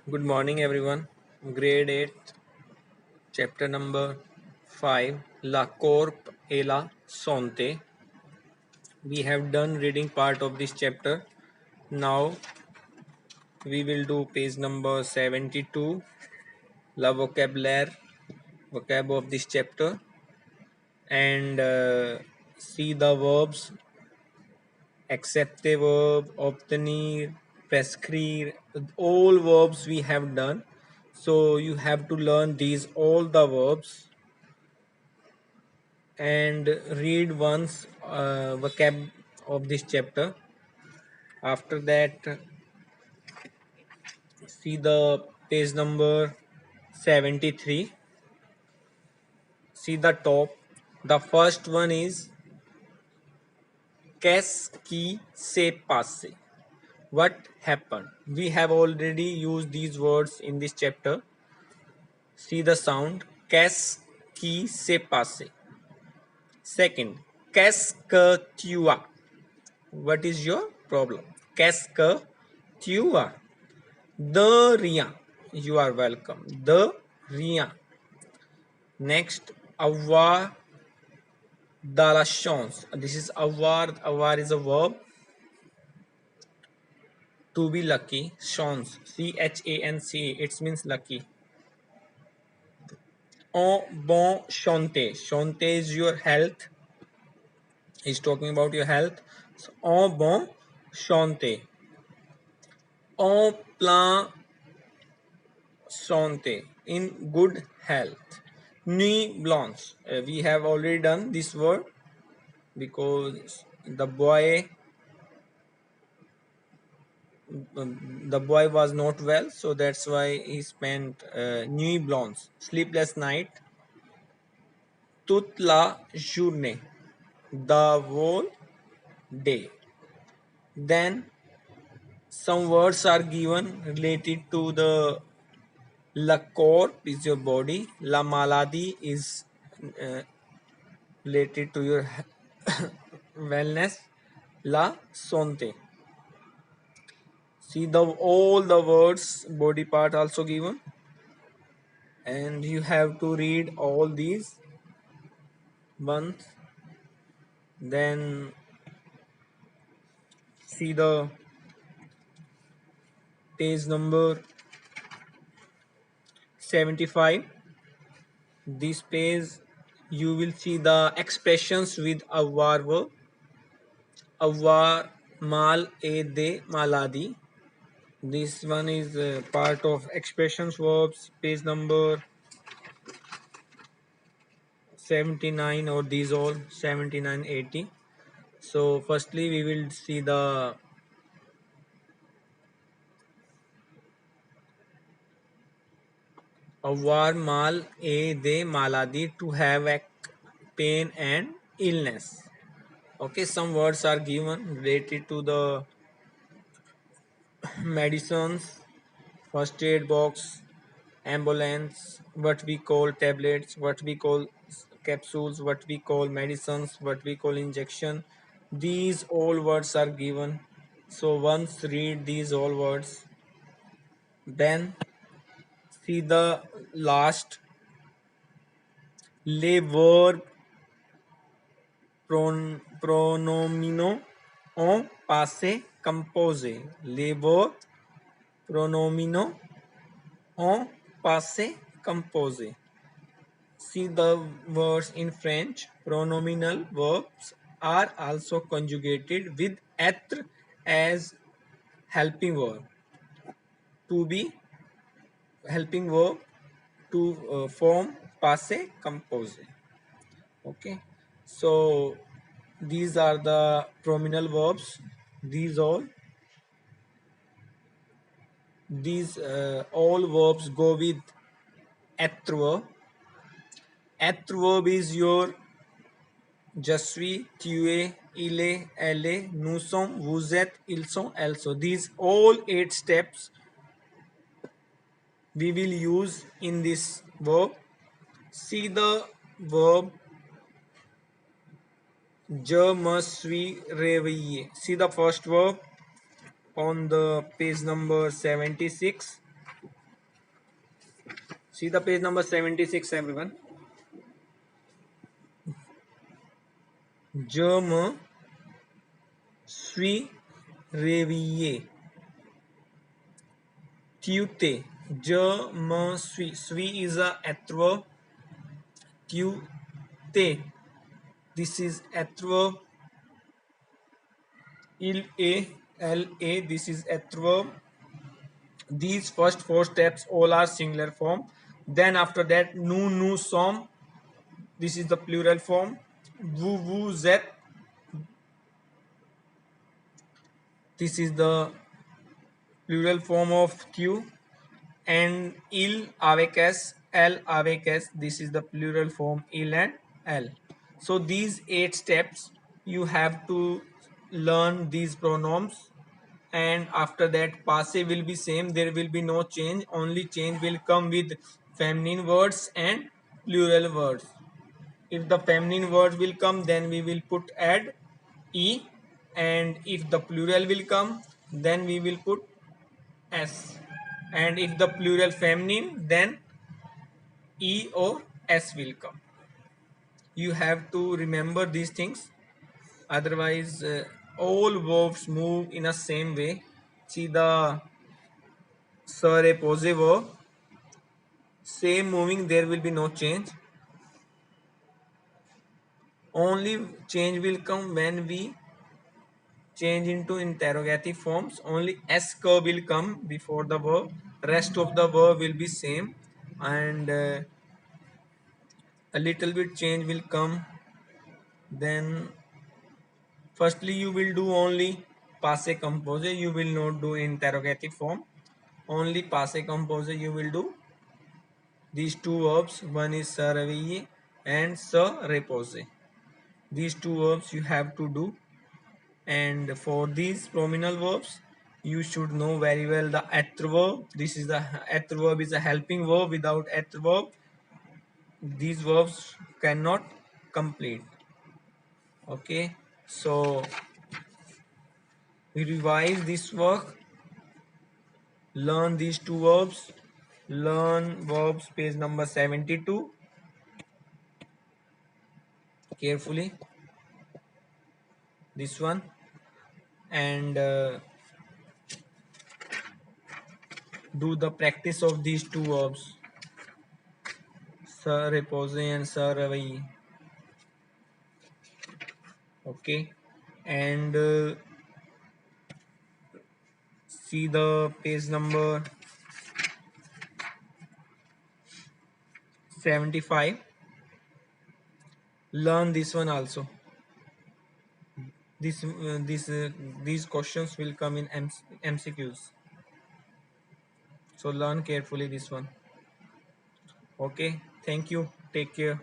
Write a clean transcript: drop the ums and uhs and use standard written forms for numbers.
Good morning, everyone. Grade 8, chapter number 5, La Corp et la Santé. We have done reading part of this chapter. Now we will do page number 72, La Vocabulaire, vocab of this chapter, and see the verbs accepte verb, obtenir, prescrire, all verbs we have done. So you have to learn these all the verbs and read once vocab of this chapter. After that, see the page number 73. See the top. The first one is qu'est-ce qui s'est passé? What happened? We have already used these words in this chapter. See the sound. Qu'est-ce qui s'est passé? Second, qu'est-ce que tu as? What is your problem? Qu'est-ce que tu as? De rien. You are welcome. De rien. Next, avoir de la chance. This is avoir. Avoir is a verb. To be lucky. Chance. C-H-A-N-C. It means lucky. En bon santé. Santé is your health. He's talking about your health. So, en bon santé. En plein santé. In good health. Nuit blanche. We have already done this word because the boy was not well, so that's why he spent nuit blanche, sleepless night, toute la journée, the whole day. Then some words are given related to the la corps is your body, la maladie is uh, related to your wellness, la santé. See the all the words body part also given, and you have to read all these once. Then see the page number 75. This page you will see the expressions with avoir verb, avoir mal et de maladie. This one is part of expressions verbs, page number 79, or these all 79, 80. So firstly we will see the avoir mal et de maladie, to have a pain and illness. Okay, some words are given related to the medicines, first aid box, ambulance, what we call tablets, what we call capsules, what we call medicines, what we call injection. These all words are given. So once read these all words, then see the last, les verbes pronominaux en passé composé. Les verbes pronominaux en passé composé. See the words in French. Pronominal verbs are also conjugated with être as helping verb. To be helping verb to form passé composé. Okay, so these are the pronominal verbs. These all verbs go with être verb. Être verb is your je suis, tu es, il est, elle est, nous sommes, vous êtes, ils sont, elles sont. These all 8 steps we will use in this verb. See the verb je me suis réveillé. See the first verb on the page number 76. See the page number 76, everyone. Je me suis réveillé. Tuesday. Je me suis. Suis is a adverb. Tuesday. This is adverb. Il a, l a. This is adverb. These first four steps all are singular form. Then after that, nous sommes. This is the plural form. Vous êtes. This is the plural form of tu. And il avec s, l avec s. This is the plural form il and l. So these 8 steps you have to learn these pronoms, and after that passe will be same. There will be no change. Only change will come with feminine words and plural words. If the feminine words will come, then we will put add e, and if the plural will come, then we will put s, and if the plural feminine, then e or s will come. You have to remember these things, otherwise all verbs move in a same way. See the se repose verb, same moving, there will be no change. Only change will come when we change into interrogative forms. Only s will come before the verb. Rest of the verb will be same, and a little bit change will come. Then firstly you will do only passe composé. You will not do interrogative form. Only passe composé you will do. These two verbs, one is se réveiller and se reposer. These two verbs you have to do. And for these pronominal verbs, you should know very well the adverb. This is the adverb is a helping verb. Without adverb, these verbs cannot complete. Okay, so we revise this work. Learn these two verbs. Learn verbs, page number 72. Carefully. This one. And do the practice of these two verbs. Se reposer and se réveiller. Okay. And see the page number 75. Learn this one also. These questions will come in MCQs. So learn carefully this one. Okay. Thank you. Take care.